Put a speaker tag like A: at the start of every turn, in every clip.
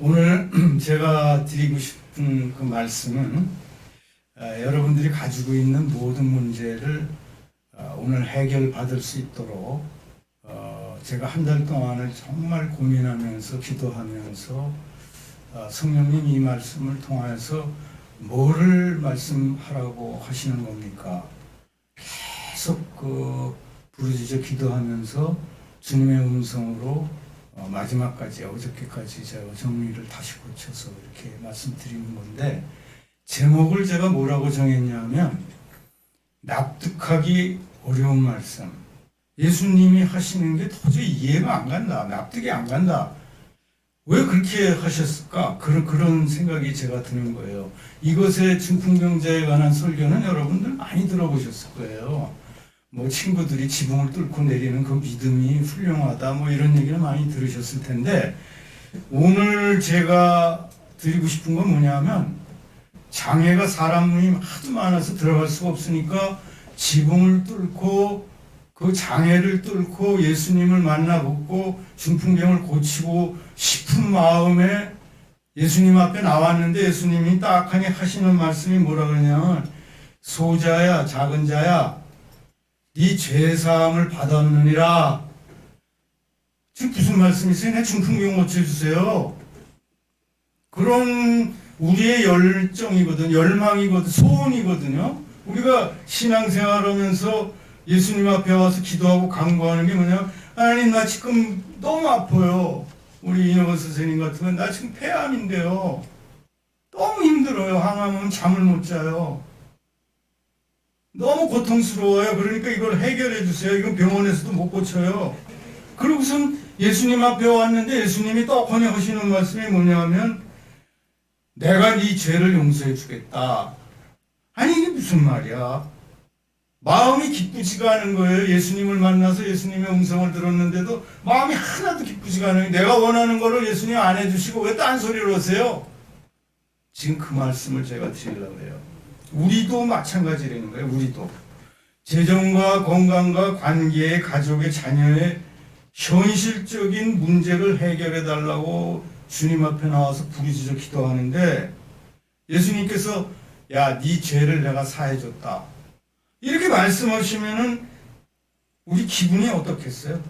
A: 오늘 제가 드리고 싶은 그 말씀은 여러분들이 가지고 있는 모든 문제를 오늘 해결받을 수 있도록 제가 한 달 동안을 정말 고민하면서 기도하면서 성령님 이 말씀을 통해서 뭐를 말씀하라고 하시는 겁니까? 계속 부르짖어 기도하면서 주님의 음성으로 마지막까지 어저께까지 제가 정리를 다시 고쳐서 이렇게 말씀드리는 건데, 제목을 제가 뭐라고 정했냐면 납득하기 어려운 말씀. 예수님이 하시는 게 도저히 이해가 안 간다, 납득이 안 간다. 왜 그렇게 하셨을까? 그런 생각이 제가 드는 거예요. 이것의 중풍병자에 관한 설교는 여러분들 많이 들어보셨을 거예요. 뭐 친구들이 지붕을 뚫고 내리는 그 믿음이 훌륭하다, 뭐 이런 얘기를 많이 들으셨을 텐데, 오늘 제가 드리고 싶은 건 뭐냐면, 장애가 사람이 하도 많아서 들어갈 수가 없으니까 지붕을 뚫고 그 장애를 뚫고 예수님을 만나보고 중풍병을 고치고 싶은 마음에 예수님 앞에 나왔는데, 예수님이 딱하니 하시는 말씀이 뭐라 그러냐면, 소자야, 작은 자야, 네 죄사함을 받았느니라. 지금 무슨 말씀이세요? 내 중풍병 고쳐주세요. 그런 우리의 열정이거든, 열망이거든, 소원이거든요. 우리가 신앙생활하면서 예수님 앞에 와서 기도하고 간구하는 게 뭐냐면, 하나님 나 지금 너무 아파요. 우리 이영원 선생님 같으면 나 지금 폐암인데요. 너무 힘들어요. 항암은 잠을 못 자요. 너무 고통스러워요. 그러니까 이걸 해결해 주세요. 이건 병원에서도 못 고쳐요. 그러고선 예수님 앞에 왔는데 예수님이 떡하니 하시는 말씀이 뭐냐면, 내가 네 죄를 용서해 주겠다. 아니 이게 무슨 말이야? 마음이 기쁘지가 않은 거예요. 예수님을 만나서 예수님의 음성을 들었는데도 마음이 하나도 기쁘지가 않아요. 내가 원하는 거를 예수님 안 해주시고 왜 딴소리를 하세요? 지금 그 말씀을 제가 드리려고 해요. 우리도 마찬가지라는 거예요. 우리도 재정과 건강과 관계의, 가족의, 자녀의 현실적인 문제를 해결해 달라고 주님 앞에 나와서 부르짖어 기도하는데, 예수님께서 야, 네 죄를 내가 사해줬다, 이렇게 말씀하시면은 우리 기분이 어떻겠어요?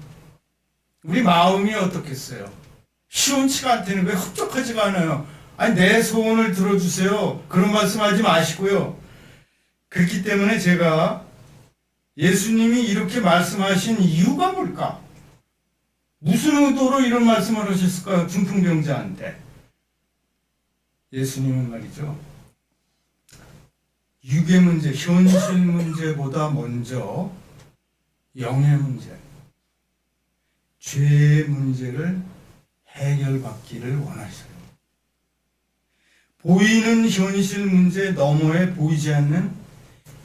A: 우리 마음이 어떻겠어요? 시원치가 않다는 거예요. 흡족하지가 않아요. 아니 내 소원을 들어주세요, 그런 말씀하지 마시고요. 그렇기 때문에 제가 예수님이 이렇게 말씀하신 이유가 뭘까? 무슨 의도로 이런 말씀을 하셨을까요? 중풍병자한테. 예수님은 말이죠, 육의 문제, 현실 문제보다 먼저 영의 문제, 죄의 문제를 해결받기를 원하셔요. 보이는 현실 문제 너머에 보이지 않는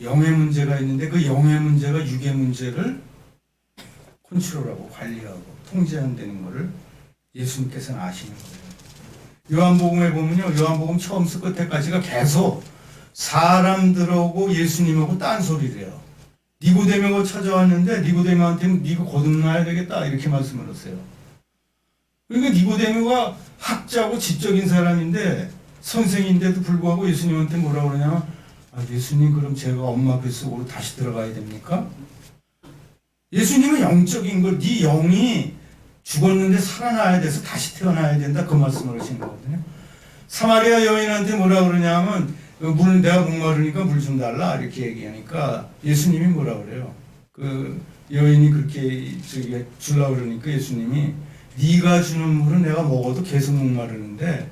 A: 영의 문제가 있는데, 그 영의 문제가 육의 문제를 컨트롤하고 관리하고 통제한다는 것을 예수님께서는 아시는 거예요. 요한복음에 보면요, 요한복음 처음부터 끝에까지가 계속 사람들하고 예수님하고 딴소리를 해요. 니고데모가 찾아왔는데 니고데모한테 니가 거듭나야 되겠다, 이렇게 말씀을 하세요. 그러니까 니고데모가 학자고 지적인 사람인데, 선생인데도 불구하고 예수님한테 뭐라고 그러냐면, 예수님 그럼 제가 엄마 뱃속으로 다시 들어가야 됩니까? 예수님은 영적인 걸, 네 영이 죽었는데 살아나야 돼서 다시 태어나야 된다, 그 말씀을 하신 거거든요. 사마리아 여인한테 뭐라 그러냐면, 물, 내가 목마르니까 물 좀 달라, 이렇게 얘기하니까 예수님이 뭐라 그래요? 그 여인이 그렇게 주려고 그러니까 예수님이, 네가 주는 물은 내가 먹어도 계속 목마르는데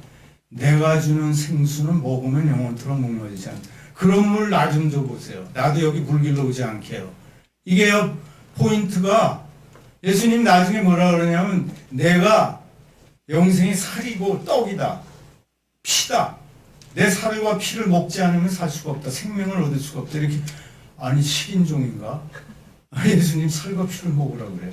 A: 내가 주는 생수는 먹으면 영원토록 목마르지 않다. 그런 물 나 좀 줘보세요. 나도 여기 물 길러 오지 않게요. 이게 포인트가, 예수님 나중에 뭐라 그러냐면, 내가 영생이 살이고 떡이다, 피다. 내 살과 피를 먹지 않으면 살 수가 없다, 생명을 얻을 수가 없다, 이렇게. 아니 식인종인가? 아니 예수님 살과 피를 먹으라고 그래요.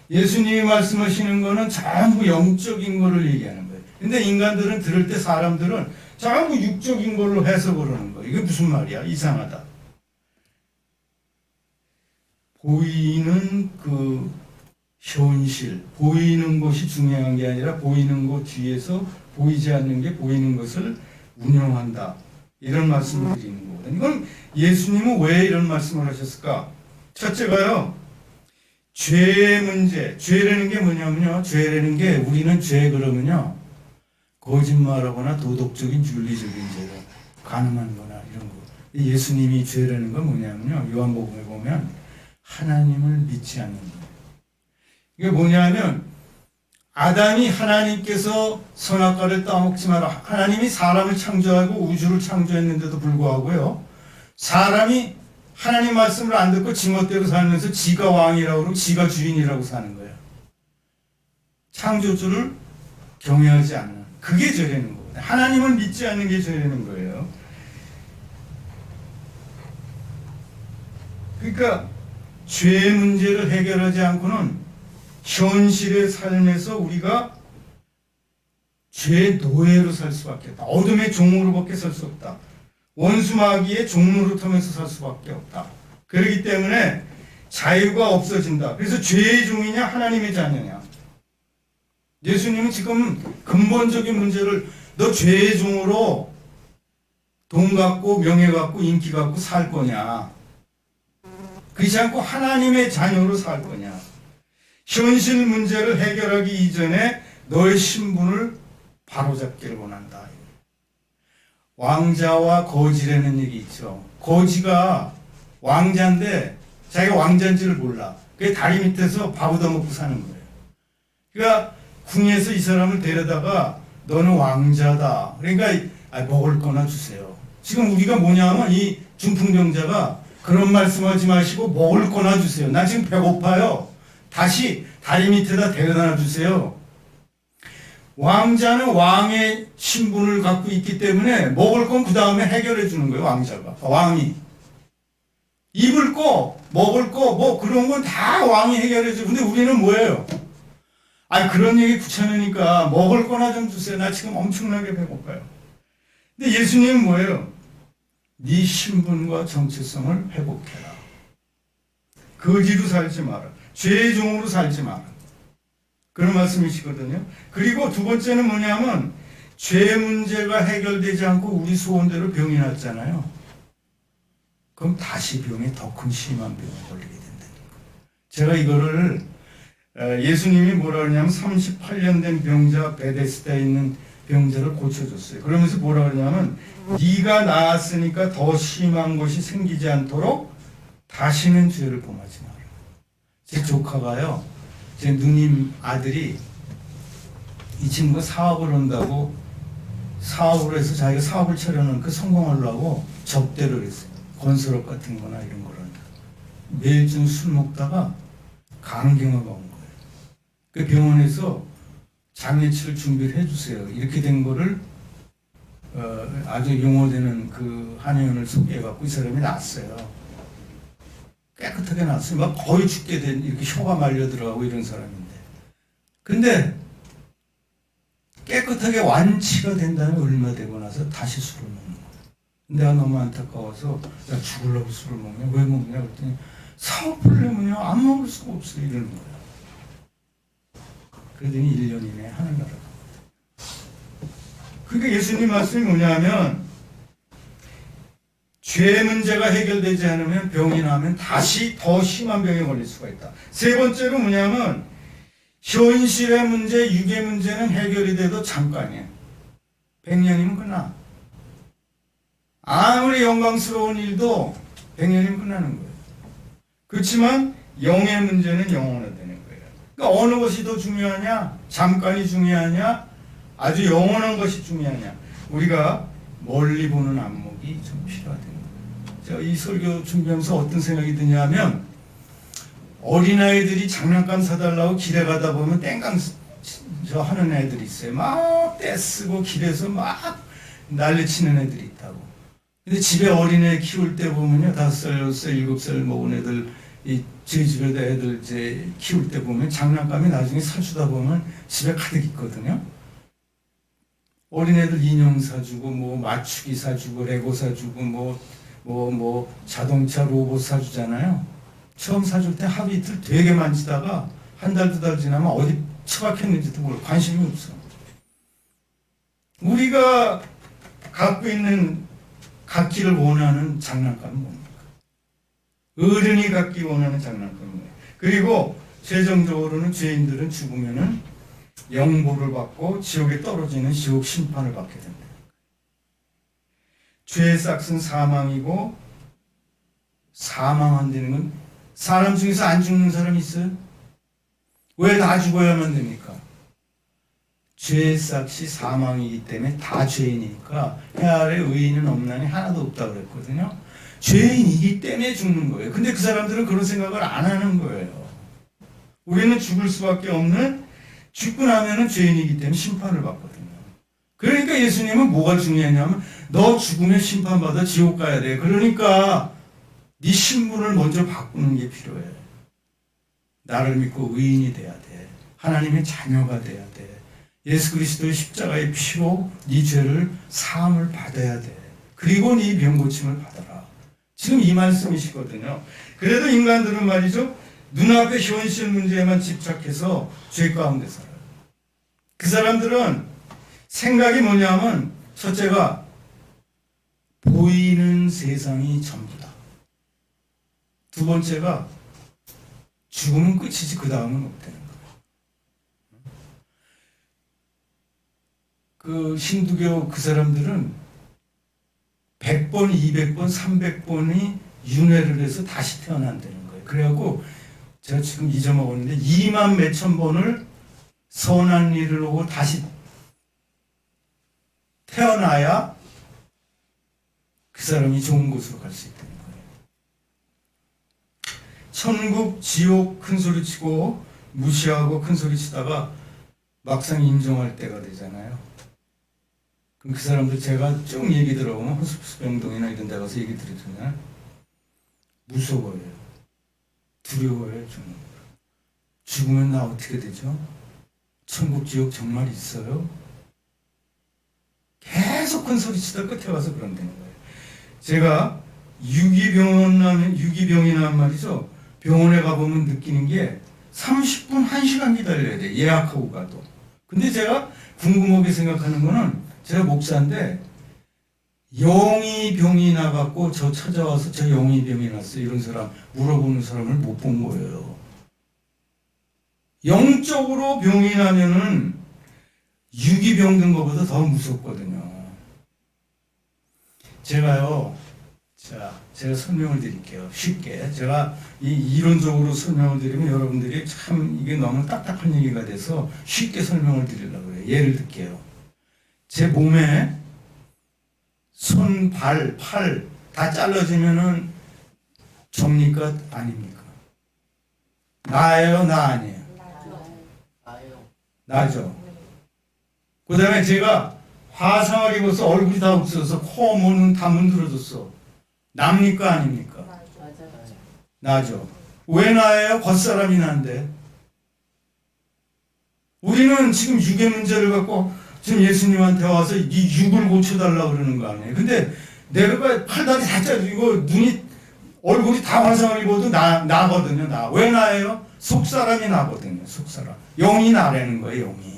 A: 예수님이 말씀하시는 거는 전부 영적인 거를 얘기하는 거예요. 근데 인간들은 들을 때, 사람들은 전부 육적인 걸로 해석을 하는 거예요. 이게 무슨 말이야? 이상하다. 보이는 그 현실, 보이는 것이 중요한 게 아니라 보이는 것 뒤에서 보이지 않는 게 보이는 것을 운영한다. 이런 말씀을 드리는 거거든요. 이건 예수님은 왜 이런 말씀을 하셨을까? 첫째가요, 죄의 문제. 죄라는 게 뭐냐면요, 죄라는 게 우리는 죄 그러면요, 거짓말하거나 도덕적인 윤리적인 죄다. 가늠한 거나 이런 거. 예수님이 죄라는 건 뭐냐면요, 요한복음에 보면 하나님을 믿지 않는 거예요. 이게 뭐냐면 아담이 하나님께서 선악과를 따먹지 마라. 하나님이 사람을 창조하고 우주를 창조했는데도 불구하고요, 사람이 하나님 말씀을 안 듣고 지멋대로 살면서 지가 왕이라고 그러고 지가 주인이라고 사는 거예요. 창조주를 경외하지 않는, 그게 죄라는 거거든요. 하나님을 믿지 않는 게 죄라는 거예요. 그러니까 죄 문제를 해결하지 않고는 현실의 삶에서 우리가 죄의 노예로 살 수밖에 없다. 어둠의 종으로밖에 살 수 없다. 원수 마귀의 종로를 통해서 살 수밖에 없다. 그렇기 때문에 자유가 없어진다. 그래서 죄의 종이냐 하나님의 자녀냐. 예수님은 지금 근본적인 문제를, 너 죄의 종으로 돈 갖고 명예 갖고 인기 갖고 살 거냐, 그렇지 않고 하나님의 자녀로 살 거냐. 현실 문제를 해결하기 이전에 너의 신분을 바로잡기를 원한다. 왕자와 거지라는 얘기 있죠. 거지가 왕자인데 자기가 왕자인지를 몰라. 그게 다리 밑에서 밥 얻어먹고 사는 거예요. 그러니까 궁에서 이 사람을 데려다가 너는 왕자다. 그러니까 먹을 거나 주세요. 지금 우리가 뭐냐 하면 이 중풍병자가 그런 말씀하지 마시고 먹을 거나 주세요. 나 지금 배고파요. 다시 다리 밑에다 데려다 주세요. 왕자는 왕의 신분을 갖고 있기 때문에 먹을 건 그 다음에 해결해 주는 거예요. 왕자가, 왕이. 입을 거, 먹을 거, 뭐 그런 건 다 왕이 해결해 줘. 근데 우리는 뭐예요? 그런 얘기 귀찮으니까 먹을 거나 좀 주세요. 나 지금 엄청나게 배고파요. 근데 예수님은 뭐예요? 네 신분과 정체성을 회복해라. 거지로 살지 마라. 죄의 종으로 살지 마라. 그런 말씀이시거든요. 그리고 두 번째는 뭐냐면 죄 문제가 해결되지 않고 우리 소원대로 병이 났잖아요. 그럼 다시 병에 더 큰 심한 병에 걸리게 된다는 거예요. 제가 이거를 예수님이 뭐라 그러냐면 38년 된 병자, 베데스다에 있는 병자를 고쳐줬어요. 그러면서 뭐라 그러냐면 네가 나았으니까 더 심한 것이 생기지 않도록 다시는 죄를 범하지 마라. 제 조카가요, 제 누님 아들이 이 친구가 사업을 한다고 사업을 해서 자기가 사업을 차려놓은 그 성공하려고 접대를 했어요. 건설업 같은 거나 이런 거를. 매일 좀 술 먹다가 간경화가 온 거예요. 그 병원에서 장례치를 준비를 해주세요. 이렇게 된 거를 아주 용어되는 그 한의원을 소개해갖고 이 사람이 났어요. 깨끗하게 났어요. 막 거의 죽게 된, 이렇게 혀가 말려 들어가고 이런 사람인데. 근데 깨끗하게 완치가 된 다음에 얼마 되고 나서 다시 술을 먹는 거예요. 내가 너무 안타까워서 야, 죽으려고 술을 먹냐? 왜 먹냐? 그랬더니 사업하려면요 안 먹을 수가 없어요. 이러는 거예요. 그러더니 1년 이내에 하늘나라가. 그러니까 예수님 말씀이 뭐냐면 죄 문제가 해결되지 않으면 병이 나면 다시 더 심한 병에 걸릴 수가 있다. 세 번째로 뭐냐면 현실의 문제, 육의 문제는 해결이 돼도 잠깐이에요. 100년이면 끝나. 아무리 영광스러운 일도 100년이면 끝나는 거예요. 그렇지만 영의 문제는 영원화되는 거예요. 그러니까 어느 것이 더 중요하냐? 잠깐이 중요하냐? 아주 영원한 것이 중요하냐? 우리가 멀리 보는 안목이 좀 필요하다는 거예요. 제가 이 설교 준비하면서 어떤 생각이 드냐면 어린아이들이 장난감 사달라고 길에 가다 보면 땡깡 저 하는 애들이 있어요. 막 떼쓰고 길에서 막 난리치는 애들이 있다고. 근데 집에 어린애 키울 때 보면요, 5살, 6살, 7살 먹은 애들, 저희 집에도 애들 이제 키울 때 보면 장난감이 나중에 사주다 보면 집에 가득 있거든요. 어린애들 인형 사주고, 뭐 맞추기 사주고, 레고 사주고, 자동차 로봇 사주잖아요. 처음 사줄 때 하루 이틀 되게 만지다가 한 달, 두 달 지나면 어디 처박혔는지도 모르고 관심이 없어. 우리가 갖고 있는 갖기를 원하는 장난감은 뭡니까? 어른이 갖기 원하는 장난감은 뭐예요? 그리고 최종적으로는 죄인들은 죽으면은 영보를 받고 지옥에 떨어지는 지옥 심판을 받게 된다. 죄의 싹은 사망이고, 사망한다는 건 사람 중에서 안 죽는 사람이 있어요? 왜 다 죽어야만 됩니까? 죄의 싹이 사망이기 때문에 다 죄인이니까 해 아래 의인은 없나니 하나도 없다 그랬거든요. 죄인이기 때문에 죽는 거예요. 근데 그 사람들은 그런 생각을 안 하는 거예요. 우리는 죽을 수밖에 없는, 죽고 나면은 죄인이기 때문에 심판을 받거든요. 그러니까 예수님은 뭐가 중요하냐면 너 죽으면 심판받아 지옥 가야 돼. 그러니까 네 신분을 먼저 바꾸는 게 필요해. 나를 믿고 의인이 돼야 돼. 하나님의 자녀가 돼야 돼. 예수 그리스도의 십자가의 피로 네 죄를 사함을 받아야 돼. 그리고 네 병고침을 받아라. 지금 이 말씀이시거든요. 그래도 인간들은 말이죠, 눈앞의 현실 문제에만 집착해서 죄 가운데 살아요. 그 사람들은 생각이 뭐냐면, 첫째가 보이는 세상이 전부다. 두 번째가 죽으면 끝이지 그 다음은 없다는 거예요. 그 힌두교 그 사람들은 100번, 200번, 300번이 윤회를 해서 다시 태어난다는 거예요. 그래갖고 제가 지금 잊어먹었는데 2만 몇천 번을 선한 일을 하고 다시 태어나야 그 사람이 좋은 곳으로 갈 수 있다는 거예요. 천국, 지옥 큰소리치고 무시하고 큰소리치다가 막상 인정할 때가 되잖아요. 그럼 그 사람들 제가 쭉 얘기 들어보면 호수병동이나 이런 데 가서 얘기 들으면 무서워요. 두려워요. 저는. 죽으면 나 어떻게 되죠? 천국, 지옥 정말 있어요? 계속 큰소리치다 끝에 와서 그런다는 거예요. 제가 유기병이나 말이죠. 병원에 가보면 느끼는 게 30분, 1시간 기다려야 돼. 예약하고 가도. 근데 제가 궁금하게 생각하는 거는, 제가 목사인데 영이 병이 나갖고 저 찾아와서 저 영이 병이 났어 이런 사람 물어보는 사람을 못 본 거예요. 영적으로 병이 나면은 유기병 든 것보다 더 무섭거든요. 제가요, 제가 설명을 드릴게요. 쉽게. 제가 이론적으로 설명을 드리면 여러분들이 참 이게 너무 딱딱한 얘기가 돼서 쉽게 설명을 드리려고 그래요. 예를 들게요. 제 몸에 손, 발, 팔 다 잘라지면은 접니까? 아닙니까? 나예요? 나 아니에요? 나죠. 그 다음에 제가 화상을 입어서 얼굴이 다 없어서 코, 문은 다 문드러졌어. 납니까? 아닙니까? 나죠. 왜 나예요? 겉사람이 난데. 우리는 지금 육의 문제를 갖고 지금 예수님한테 와서 이 육을 고쳐달라고 그러는 거 아니에요. 근데 내가 팔다리 다 잘리고 눈이, 얼굴이 다 화상을 입어도 나거든요. 나. 왜 나예요? 속사람이 나거든요. 속사람. 영이 나라는 거예요. 영이.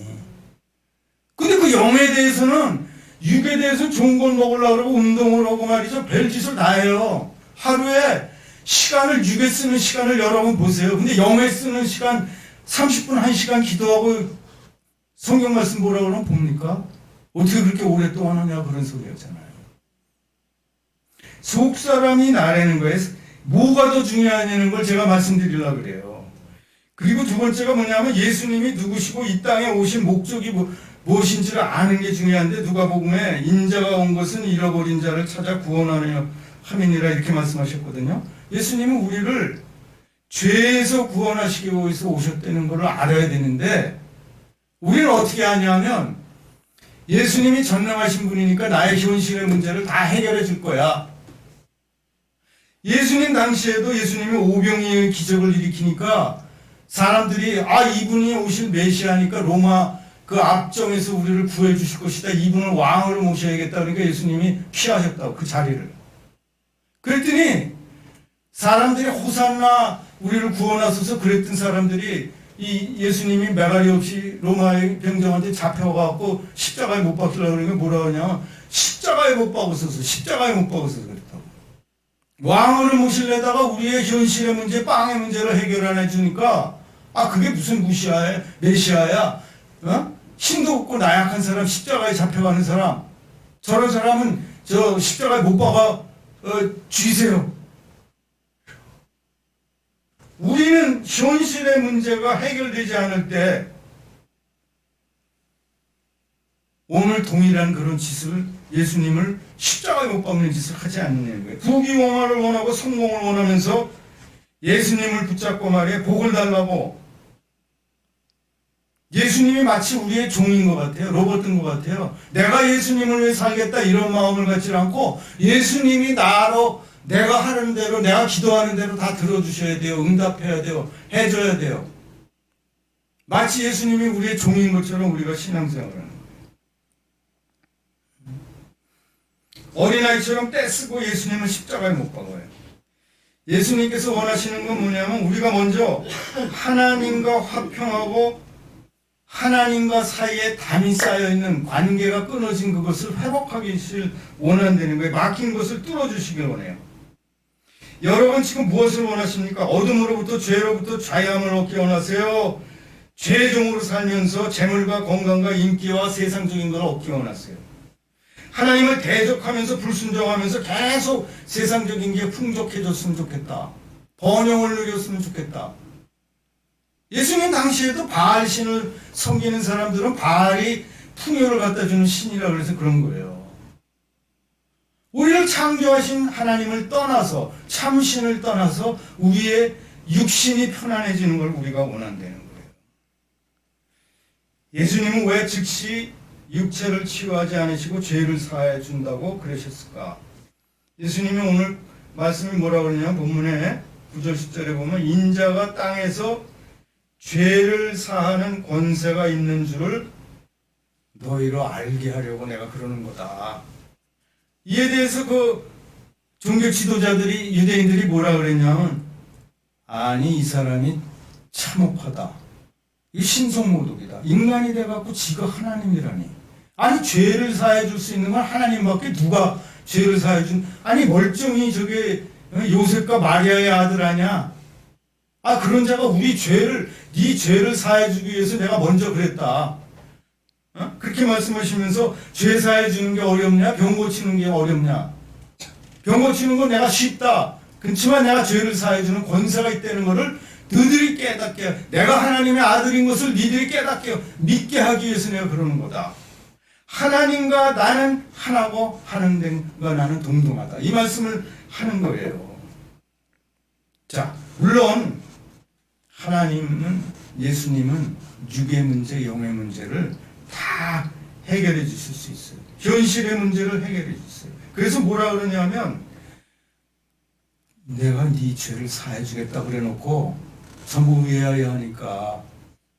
A: 근데 그 영에 대해서는, 육에 대해서는 좋은 걸 먹으려고 그러고 운동을 하고 말이죠. 별짓을 다 해요. 하루에 시간을, 육에 쓰는 시간을 여러분 보세요. 근데 영에 쓰는 시간 30분, 1시간 기도하고 성경 말씀 보라고 그러면 봅니까? 어떻게 그렇게 오랫동안 하냐 그런 소리였잖아요. 속사람이 나라는 거에 뭐가 더 중요하냐는 걸 제가 말씀드리려고 그래요. 그리고 두 번째가 뭐냐면 예수님이 누구시고 이 땅에 오신 목적이 무엇인지를 아는 게 중요한데, 누가복음에 인자가 온 것은 잃어버린 자를 찾아 구원하려 함이니라 이렇게 말씀하셨거든요. 예수님은 우리를 죄에서 구원하시기 위해서 오셨다는 걸 알아야 되는데, 우리는 어떻게 하냐면 예수님이 전능하신 분이니까 나의 현실의 문제를 다 해결해 줄 거야. 예수님 당시에도 예수님이 오병이의 기적을 일으키니까 사람들이 이분이 오실 메시아니까 로마 그 압정에서 우리를 구해 주실 것이다. 이분을 왕으로 모셔야겠다. 그러니까 예수님이 피하셨다고, 그 자리를. 그랬더니 사람들이 호산나 우리를 구원하소서 그랬던 사람들이 이 예수님이 매가리 없이 로마의 병정한테 잡혀가고 십자가에 못 박히려고 그러니까 뭐라 그러냐. 십자가에 못 박으셔서, 십자가에 못 박으셔서 그랬다고. 왕을 모실래다가 우리의 현실의 문제, 빵의 문제를 해결 안 해주니까, 아, 그게 무슨 메시아야? 어? 힘도 없고 나약한 사람, 십자가에 잡혀가는 사람, 저런 사람은 저 십자가에 못 박아, 죽이세요. 우리는 현실의 문제가 해결되지 않을 때 오늘 동일한 그런 짓을, 예수님을 십자가에 못 박는 짓을 하지 않는 거예요. 부귀영화를 원하고 성공을 원하면서 예수님을 붙잡고 말이에요. 복을 달라고. 예수님이 마치 우리의 종인 것 같아요. 로봇인 것 같아요. 내가 예수님을 위해 살겠다 이런 마음을 갖지 않고 예수님이 나로 내가 하는 대로, 내가 기도하는 대로 다 들어주셔야 돼요. 응답해야 돼요. 해줘야 돼요. 마치 예수님이 우리의 종인 것처럼 우리가 신앙생활을 하는 거예요. 어린아이처럼 떼쓰고 예수님은 십자가에 못 박아요. 예수님께서 원하시는 건 뭐냐면 우리가 먼저 하나님과 화평하고 하나님과 사이에 담이 쌓여있는 관계가 끊어진 그것을 회복하기 원한다는 거예요. 막힌 것을 뚫어주시길 원해요. 여러분 지금 무엇을 원하십니까? 어둠으로부터 죄로부터 자유함을 얻기 원하세요? 죄종으로 살면서 재물과 건강과 인기와 세상적인 걸 얻기 원하세요? 하나님을 대적하면서 불순종하면서 계속 세상적인 게 풍족해졌으면 좋겠다. 번영을 누렸으면 좋겠다. 예수님 당시에도 바알신을 섬기는 사람들은 바알이 풍요를 갖다 주는 신이라 그래서 그런 거예요. 우리를 창조하신 하나님을 떠나서, 참신을 떠나서 우리의 육신이 편안해지는 걸 우리가 원한다는 거예요. 예수님은 왜 즉시 육체를 치유하지 않으시고 죄를 사해 준다고 그러셨을까? 예수님이 오늘 말씀이 뭐라고 그러냐면 본문에 9절 10절에 보면 인자가 땅에서 죄를 사하는 권세가 있는 줄을 너희로 알게 하려고 내가 그러는 거다. 이에 대해서 그 종교 지도자들이, 유대인들이 뭐라 그랬냐면, 아니 이 사람이 참혹하다. 이 신성모독이다. 인간이 돼갖고 지가 하나님이라니. 아니 죄를 사해 줄 수 있는 건 하나님밖에 누가 죄를 사해 준, 아니 멀쩡히 저게 요셉과 마리아의 아들 아냐. 아 그런 자가 우리 죄를, 네 죄를 사해 주기 위해서 내가 먼저 그랬다. 그렇게 말씀하시면서 죄 사해 주는 게 어렵냐? 병 고치는 게 어렵냐? 병 고치는 건 내가 쉽다. 그렇지만 내가 죄를 사해 주는 권세가 있다는 것을 너희들이 깨닫게, 내가 하나님의 아들인 것을 너희들이 깨닫게, 믿게 하기 위해서 내가 그러는 거다. 하나님과 나는 하나고 하나님과 나는 동등하다. 이 말씀을 하는 거예요. 자, 물론 하나님은, 예수님은 육의 문제, 영의 문제를 다 해결해 주실 수 있어요. 현실의 문제를 해결해 주세요. 그래서 뭐라 그러냐면, 내가 네 죄를 사해 주겠다 그래 놓고 전부 의아해하니까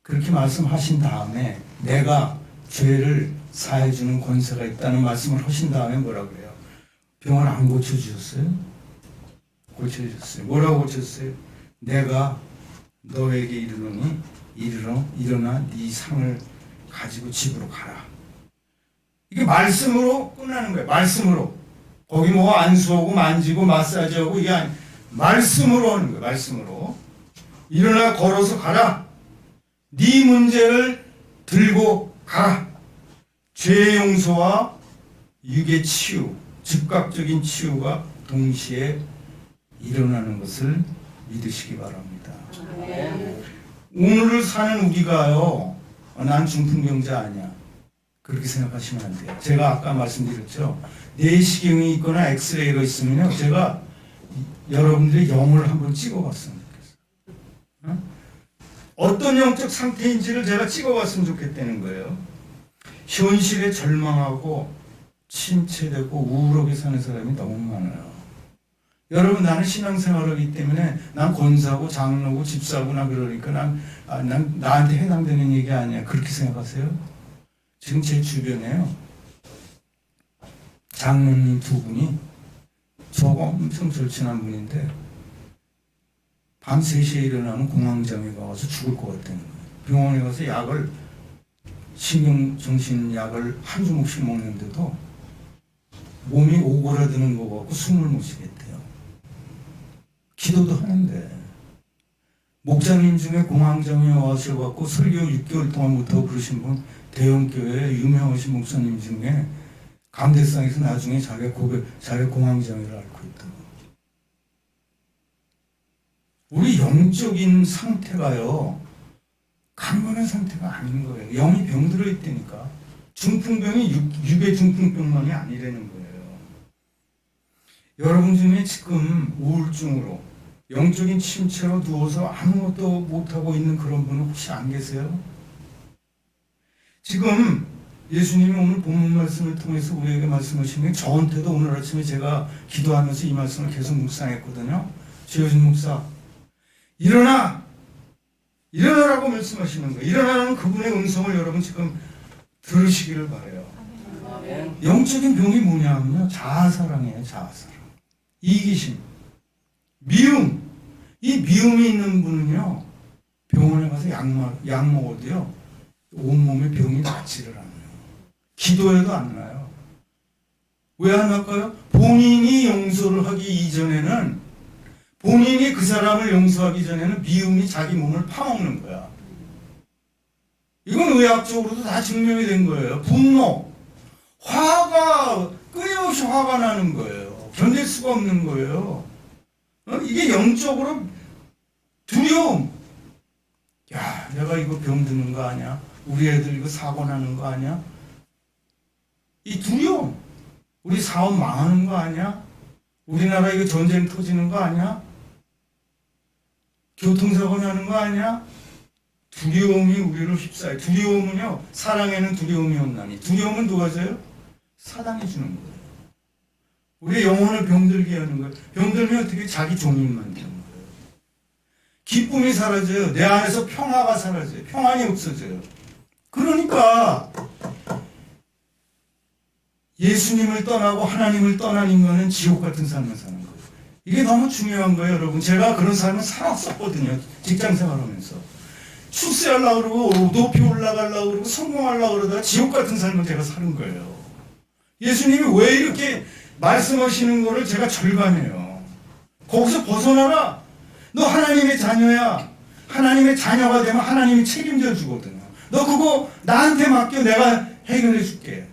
A: 그렇게 말씀하신 다음에 내가 죄를 사해 주는 권세가 있다는 말씀을 하신 다음에 뭐라 그래요? 병을 안 고쳐주셨어요? 고쳐주셨어요. 뭐라고 고쳤어요? 내가 너에게 이르노니 일어나 네 상을 가지고 집으로 가라. 이게 말씀으로 끝나는 거예요. 말씀으로. 거기 뭐 안수하고 만지고 마사지하고 이게 아니, 말씀으로 하는 거예요. 말씀으로. 일어나 걸어서 가라. 네 문제를 들고 가라. 죄의 용서와 육의 치유, 즉각적인 치유가 동시에 일어나는 것을 믿으시기 바랍니다. 오늘을 사는 우리가요, 난 중풍병자 아니야. 그렇게 생각하시면 안 돼요. 제가 아까 말씀드렸죠. 내시경이 있거나 엑스레이가 있으면요, 제가 여러분들의 영을 한번 찍어봤으면 좋겠어요. 어떤 영적 상태인지를 제가 찍어봤으면 좋겠다는 거예요. 현실에 절망하고 침체되고 우울하게 사는 사람이 너무 많아요. 여러분, 나는 신앙생활을 하기 때문에 난 권사고 장로고 집사고나 그러니까 난 나한테 해당되는 얘기 아니야. 그렇게 생각하세요? 지금 제 주변에요, 장로님 두 분이 저거 엄청 절친한 분인데 밤 3시에 일어나면 공황장애가 와서 죽을 것 같다는 거예요. 병원에 가서 약을 신경정신약을 한 주먹씩 먹는데도 몸이 오그라드는 것 같고 숨을 못 쉬겠대요. 기도도 하는데 목사님 중에 공황장애 와셔갖고 설교 6개월 동안 못하고 그러신 분 대형교회 유명하신 목사님 중에 감대상에서 나중에 자기 공황장애를 앓고 있다고. 우리 영적인 상태가요 강건한 상태가 아닌 거예요. 영이 병들어 있다니까. 중풍병이 육의 중풍병만이 아니라는 거예요. 여러분 중에 지금 우울증으로 영적인 침체로 누워서 아무것도 못하고 있는 그런 분은 혹시 안 계세요? 지금 예수님이 오늘 본문 말씀을 통해서 우리에게 말씀하신 게 저한테도 오늘 아침에 제가 기도하면서 이 말씀을 계속 묵상했거든요. 최효진 목사, 일어나라고 말씀하시는 거예요. 일어나는 그분의 음성을 여러분 지금 들으시기를 바라요. 영적인 병이 뭐냐면요, 자아사랑이에요. 자아사랑, 이기심, 미움. 이 미움이 있는 분은요 병원에 가서 약 먹어도요 온몸에 병이 낫지를 않아요. 기도해도 안 나요. 왜 안 날까요? 본인이 용서를 하기 이전에는, 본인이 그 사람을 용서하기 전에는 미움이 자기 몸을 파먹는 거야. 이건 의학적으로도 다 증명이 된 거예요. 분노, 화가, 끊임없이 화가 나는 거예요. 견딜 수가 없는 거예요. 이게 영적으로 두려움. 야, 내가 이거 병드는 거 아니야? 우리 애들 이거 사고 나는 거 아니야? 이 두려움. 우리 사업 망하는 거 아니야? 우리나라 이거 전쟁 터지는 거 아니야? 교통사고 나는 거 아니야? 두려움이 우리를 휩싸요. 두려움은요, 사랑에는 두려움이 없나니. 두려움은 누가 줘요? 사단이 주는 거예요. 우리의 영혼을 병들게 하는 거예요. 병들면 어떻게? 자기 종일 만드는 거예요. 기쁨이 사라져요. 내 안에서 평화가 사라져요. 평안이 없어져요. 그러니까 예수님을 떠나고 하나님을 떠난 인간은 지옥 같은 삶을 사는 거예요. 이게 너무 중요한 거예요, 여러분. 제가 그런 삶을 살았었거든요. 직장 생활하면서. 출세하려고 그러고 높이 올라가려고 그러고 성공하려고 그러다가 지옥 같은 삶을 제가 사는 거예요. 예수님이 왜 이렇게 말씀하시는 거를 제가 절감해요. 거기서 벗어나라. 너 하나님의 자녀야. 하나님의 자녀가 되면 하나님이 책임져 주거든요. 너 그거 나한테 맡겨. 내가 해결해 줄게.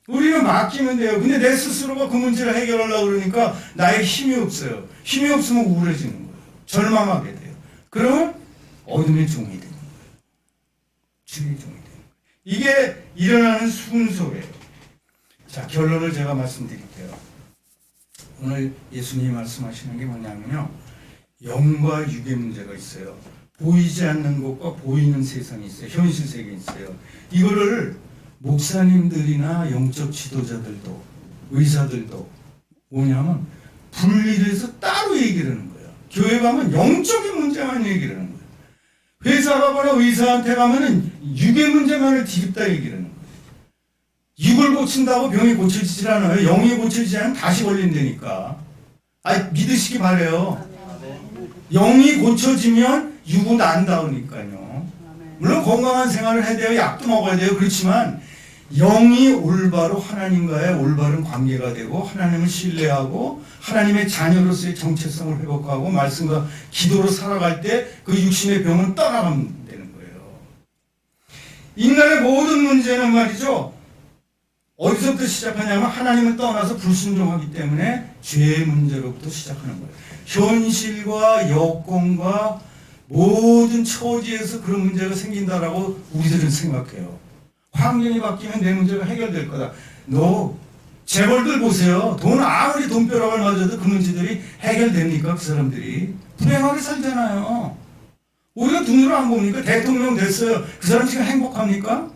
A: 우리는 맡기면 돼요. 근데 내 스스로가 그 문제를 해결하려고 그러니까 나의 힘이 없어요. 힘이 없으면 우울해지는 거예요. 절망하게 돼요. 그러면 어둠의 종이 되는 거예요. 주의 종이 되는 거예요. 이게 일어나는 순서예요. 자, 결론을 제가 말씀드릴게요. 오늘 예수님이 말씀하시는 게 뭐냐면요, 영과 육의 문제가 있어요. 보이지 않는 것과 보이는 세상이 있어요. 현실 세계에 있어요. 이거를 목사님들이나 영적 지도자들도 의사들도 뭐냐면 분리해서 따로 얘기를 하는 거예요. 교회 가면 영적인 문제만 얘기를 하는 거예요. 회사 가거나 의사한테 가면은 육의 문제만을 뒤집다 얘기를 하는 거예요. 육을 고친다고 병이 고쳐지질 않아요. 영이 고쳐지지 않으면 다시 걸린다니까. 믿으시기 바래요. 영이 고쳐지면 육은 난다니까요. 물론 건강한 생활을 해야 돼요. 약도 먹어야 돼요. 그렇지만 영이 올바로 하나님과의 올바른 관계가 되고 하나님을 신뢰하고 하나님의 자녀로서의 정체성을 회복하고 말씀과 기도로 살아갈 때 그 육신의 병은 떠나가면 되는 거예요. 인간의 모든 문제는 말이죠, 어디서부터 시작하냐면 하나님을 떠나서 불순종하기 때문에 죄의 문제로부터 시작하는 거예요. 현실과 여건과 모든 처지에서 그런 문제가 생긴다라고 우리들은 생각해요. 환경이 바뀌면 내 문제가 해결될 거다. 재벌들 보세요. 아무리 돈벼락을 맞아도 그 문제들이 해결됩니까? 그 사람들이 불행하게 살잖아요. 우리가 눈으로 안 봅니까? 대통령 됐어요. 그 사람 지금 행복합니까?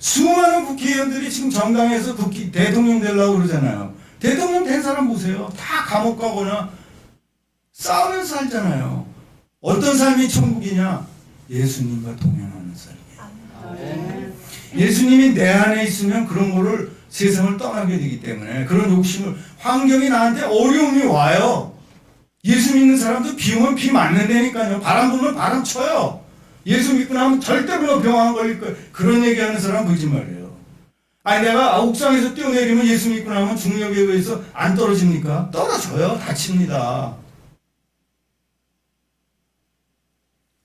A: 수많은 국회의원들이 지금 정당에서 대통령 되려고 그러잖아요. 대통령 된 사람 보세요. 다 감옥 가거나 싸우면서 살잖아요. 어떤 삶이 천국이냐? 예수님과 동행하는 삶이에요. 예수님이 내 안에 있으면 그런 거를 세상을 떠나게 되기 때문에 그런 욕심을, 환경이 나한테 어려움이 와요. 예수 믿는 사람도 비 오면 비 맞는다니까요. 바람 불면 바람 쳐요. 예수 믿고 나면 절대로 병 안 걸릴 거예요. 그런 얘기하는 사람 거짓말이에요. 아니 내가 옥상에서 뛰어내리면 예수 믿고 나면 중력에 의해서 안 떨어집니까? 떨어져요. 다칩니다.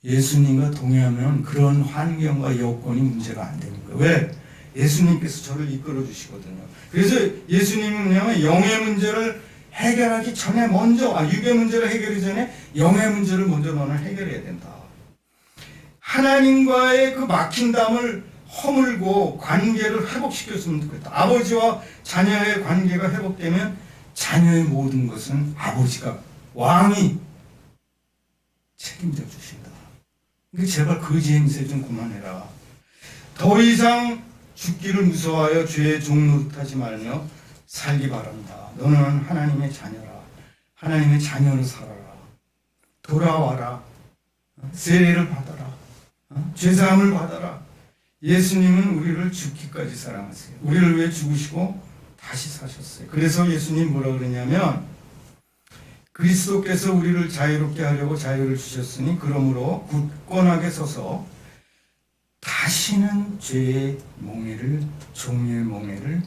A: 예수님과 동의하면 그런 환경과 여건이 문제가 안 되는 거예요. 왜? 예수님께서 저를 이끌어 주시거든요. 그래서 예수님은 영의 문제를 해결하기 전에 먼저, 육의 문제를 해결하기 전에 영의 문제를 먼저 너는 해결해야 된다. 하나님과의 그 막힌 담을 허물고 관계를 회복시켰으면 좋겠다. 아버지와 자녀의 관계가 회복되면 자녀의 모든 것은 아버지가, 왕이 책임져 주신다. 그러니까 제발 거지 행세 좀 그만해라. 더 이상 죽기를 무서워하여 죄의 종노릇하지 말며 살기 바란다. 너는 하나님의 자녀라. 하나님의 자녀로 살아라. 돌아와라. 세례를 받아라. 죄사함을 받아라. 예수님은 우리를 죽기까지 사랑하세요. 우리를 위해 죽으시고 다시 사셨어요. 그래서 예수님 뭐라 그러냐면 그리스도께서 우리를 자유롭게 하려고 자유를 주셨으니 그러므로 굳건하게 서서 다시는 죄의 몽해를, 종의 몽해를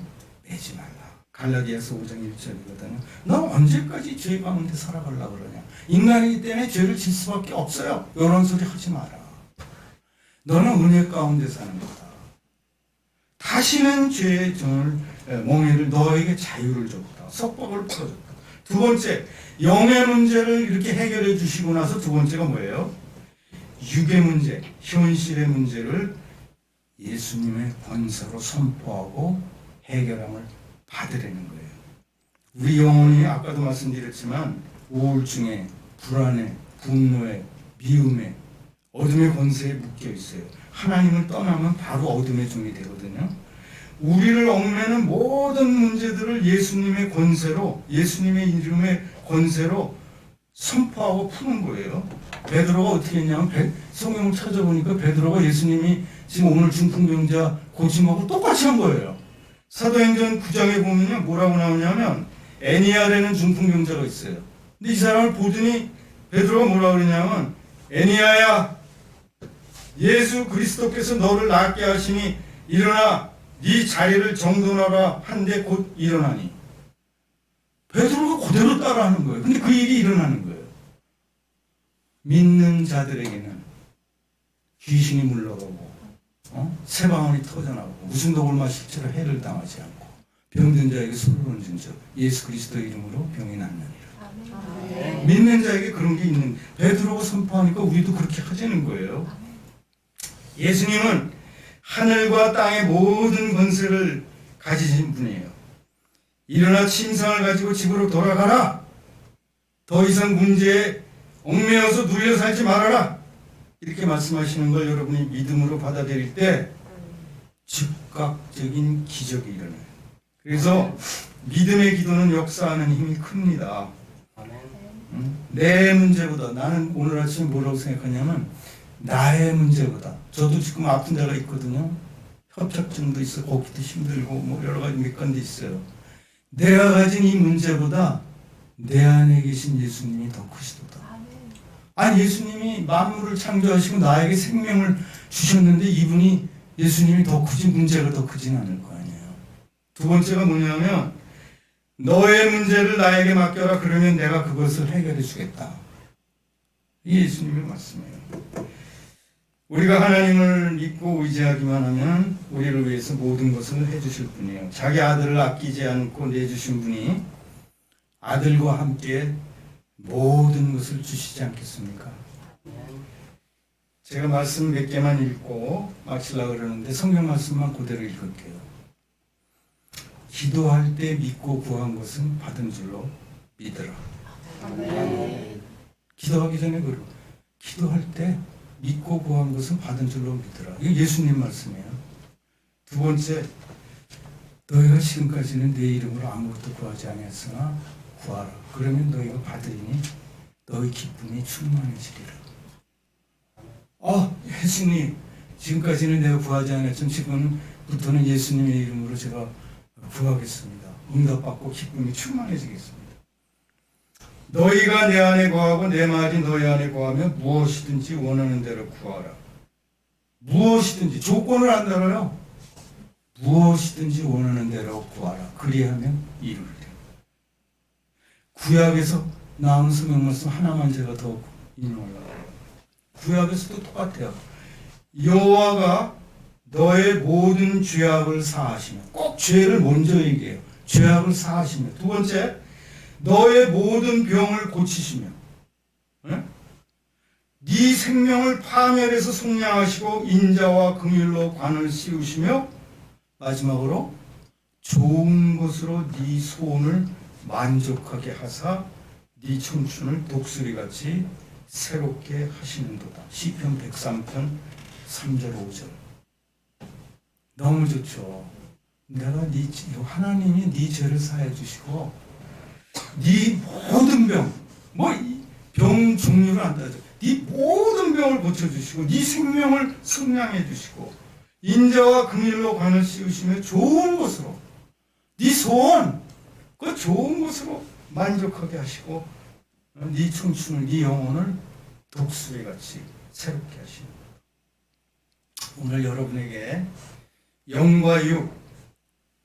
A: 매지 말라. 갈라디아서 5장 1절이거든요. 너 언제까지 죄 가운데 살아가려고 그러냐. 인간이기 때문에 죄를 질 수밖에 없어요. 이런 소리 하지 마라. 너는 은혜 가운데 사는 거다. 다시는 죄의 종을, 몽해를, 너에게 자유를 줬다. 속박을 풀어줬다. 두 번째, 영의 문제를 이렇게 해결해 주시고 나서 두 번째가 뭐예요? 육의 문제, 현실의 문제를 예수님의 권세로 선포하고 해결함을 받으려는 거예요. 우리 영혼이 아까도 말씀드렸지만 우울증에, 불안에, 분노에, 미움에, 어둠의 권세에 묶여 있어요. 하나님을 떠나면 바로 어둠의 종이 되거든요. 우리를 얽매는 모든 문제들을 예수님의 권세로, 예수님의 이름의 권세로 선포하고 푸는 거예요. 베드로가 어떻게 했냐면 성경을 찾아보니까 베드로가 예수님이 지금 오늘 중풍병자 고침하고 똑같이 한 거예요. 사도행전 9장에 보면요 뭐라고 나오냐면 애니아라는 중풍병자가 있어요. 근데 이 사람을 보더니 베드로가 뭐라고 그러냐면 애니아야, 예수 그리스도께서 너를 낫게 하시니 일어나 네 자리를 정돈하라 한데 곧 일어나니. 베드로가 그대로 따라하는 거예요. 근데 그 일이 일어나는 거예요. 믿는 자들에게는 귀신이 물러가고 새방울이 터져나오고 무슨 독을 마실 채로 해를 당하지 않고 병든 자에게 손을 얹은 적 예수 그리스도의 이름으로 병이 낫느니라. 믿는 자에게 그런 게 있는, 베드로가 선포하니까 우리도 그렇게 하자는 거예요. 예수님은 하늘과 땅의 모든 권세를 가지신 분이에요. 일어나 침상을 가지고 집으로 돌아가라. 더 이상 문제에 얽매여서 눌려 살지 말아라. 이렇게 말씀하시는 걸 여러분이 믿음으로 받아들일 때 즉각적인 기적이 일어나요. 그래서 믿음의 기도는 역사하는 힘이 큽니다. 내 문제보다, 나는 오늘 아침에 뭐라고 생각하냐면 나의 문제보다, 저도 지금 아픈 데가 있거든요. 협착증도 있어, 걷기도 힘들고 뭐 여러 가지 몇 건도 있어요. 내가 가진 이 문제보다 내 안에 계신 예수님이 더 크시도다. 아니 예수님이 만물을 창조하시고 나에게 생명을 주셨는데 이분이, 예수님이 더 크지 문제가 더 크진 않을 거 아니에요. 두 번째가 뭐냐면 너의 문제를 나에게 맡겨라. 그러면 내가 그것을 해결해 주겠다. 이 예수님의 말씀이에요. 우리가 하나님을 믿고 의지하기만 하면 우리를 위해서 모든 것을 해주실 분이에요. 자기 아들을 아끼지 않고 내주신 분이 아들과 함께 모든 것을 주시지 않겠습니까? 제가 말씀 몇 개만 읽고 마치려고 그러는데 성경 말씀만 그대로 읽을게요. 기도할 때 믿고 구한 것은 받은 줄로 믿으라. 기도하기 전에 그러고, 기도할 때 믿고 구한 것은 받은 줄로 믿으라. 이게 예수님 말씀이에요. 두 번째, 너희가 지금까지는 내 이름으로 아무것도 구하지 아니했으나 구하라. 그러면 너희가 받으리니 너희 기쁨이 충만해지리라. 예수님, 지금까지는 내가 구하지 않았지만 지금부터는 예수님의 이름으로 제가 구하겠습니다. 응답받고 기쁨이 충만해지겠습니다. 너희가 내 안에 거하고 내 말이 너희 안에 거하면 무엇이든지 원하는 대로 구하라. 무엇이든지 조건을 안 달아요. 무엇이든지 원하는 대로 구하라. 그리하면 이루리라. 구약에서 나온 성경 말씀 하나만 제가 더 인용하려고 해요. 구약에서도 똑같아요. 여호와가 너의 모든 죄악을 사하시며, 꼭 죄를 먼저 얘기해요. 죄악을 사하시며. 두 번째, 너의 모든 병을 고치시며, 네 생명을 파멸해서 속량하시고 인자와 긍휼로 관을 씌우시며, 마지막으로 좋은 것으로 네 소원을 만족하게 하사 네 청춘을 독수리같이 새롭게 하시는도다. 시편 103편 3절 5절. 너무 좋죠. 내가 하나님이 네 죄를 사해 주시고 네 모든 병, 병 종류를 안 따져. 네 모든 병을 고쳐 주시고 네 생명을 성량해 주시고 인자와 긍휼로 관을 씌우시며 좋은 것으로 네 소원, 그 좋은 것으로 만족하게 하시고 네 청춘을, 네 영혼을 독수리같이 새롭게 하시는 것. 오늘 여러분에게 영과 육,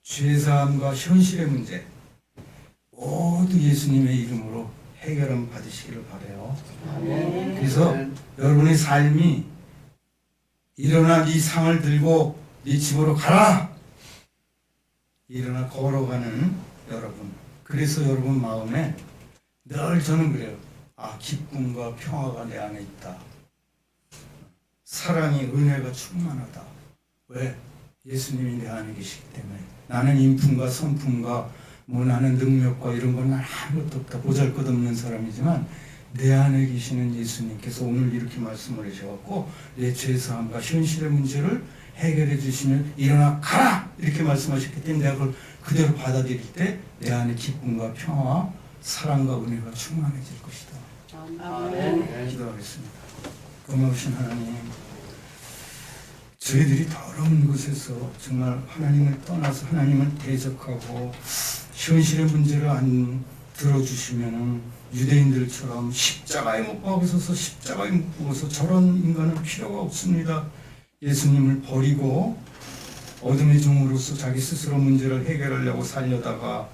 A: 죄사함과 현실의 문제 모두 예수님의 이름으로 해결함 받으시기를 바라요. 그래서 여러분의 삶이 일어나 네 상을 들고 네 집으로 가라. 일어나 걸어가는 여러분. 그래서 여러분 마음에 늘 저는 그래요. 기쁨과 평화가 내 안에 있다. 사랑이, 은혜가 충만하다. 왜? 예수님이 내 안에 계시기 때문에. 나는 인품과 성품과 나는 능력과 이런 건 아무것도 없다. 보잘것없는 사람이지만 내 안에 계시는 예수님께서 오늘 이렇게 말씀을 하셔갖고 내 죄사함과 현실의 문제를 해결해 주시면 일어나 가라! 이렇게 말씀하셨기 때문에 내가 그걸 그대로 받아들일 때 내 안에 기쁨과 평화와 사랑과 은혜가 충만해질 것이다. 아멘. 기도하겠습니다. 고마우신 하나님, 저희들이 더러운 곳에서 정말 하나님을 떠나서 하나님을 대적하고 현실의 문제를 안 들어주시면은 유대인들처럼 십자가에 못 박으셔서 십자가에 못 박아서 저런 인간은 필요가 없습니다. 예수님을 버리고 어둠의 종으로서 자기 스스로 문제를 해결하려고 살려다가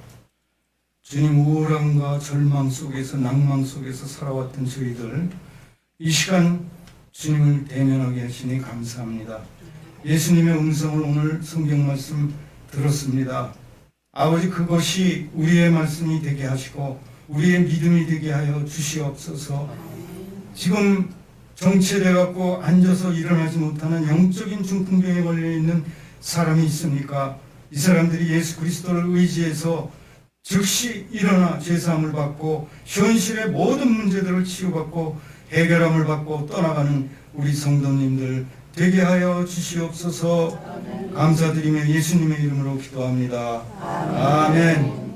A: 주님 우울함과 절망 속에서 낭망 속에서 살아왔던 저희들 이 시간 주님을 대면하게 하시니 감사합니다. 예수님의 음성을 오늘 성경 말씀 들었습니다. 아버지, 그것이 우리의 말씀이 되게 하시고 우리의 믿음이 되게 하여 주시옵소서. 지금 정체돼 갖고 앉아서 일어나지 못하는 영적인 중풍병에 걸려 있는 사람이 있습니까? 이 사람들이 예수 그리스도를 의지해서 즉시 일어나 죄사함을 받고 현실의 모든 문제들을 치유받고 해결함을 받고 떠나가는 우리 성도님들 되게 하여 주시옵소서. 감사드리며 예수님의 이름으로 기도합니다. 아멘.